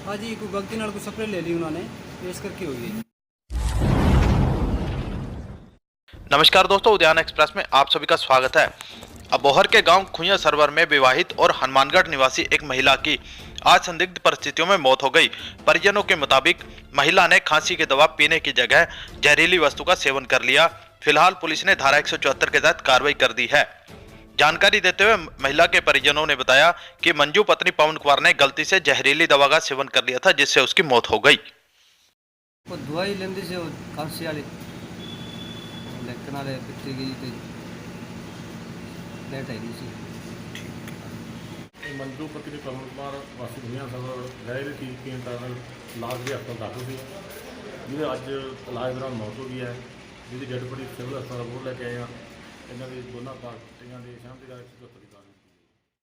हाँ जी, कोई गलती नाल कोई स्प्रे ले ली उन्होंने, तो इस करके हुई है। नमस्कार दोस्तों, उद्यान एक्सप्रेस में आप सभी का स्वागत है। अबोहर के गांव खुइया सरवर में विवाहित और हनुमानगढ़ निवासी एक महिला की आज संदिग्ध परिस्थितियों में मौत हो गई। परिजनों के मुताबिक महिला ने खांसी की दवा पीने की जगह जहरीली वस्तु का सेवन कर लिया। फिलहाल पुलिस ने धारा 174 के तहत कार्रवाई कर दी है। जानकारी देते हुए महिला के परिजनों ने बताया कि मंजू पत्नी पवन कुमार ने गलती से जहरीली दवा का सेवन कर लिया था, जिससे उसकी मौत हो गई। वो दवाई लेंदी से खांसी वाली लेकिन वाले पिछली गई तो लेट आई सी। मंजू पत्नी पवन कुमार वासी दुनिया सभा गए ठीक पीने कारण इलाज के हस्पताल दाखिल थी, जिसे अज इलाज दौरान मौत हो गई है, जिसकी डेड बॉडी सिविल हस्पताल बोर्ड लैके आए हैं। इन्होंने दोनों पार्टियां के सहमति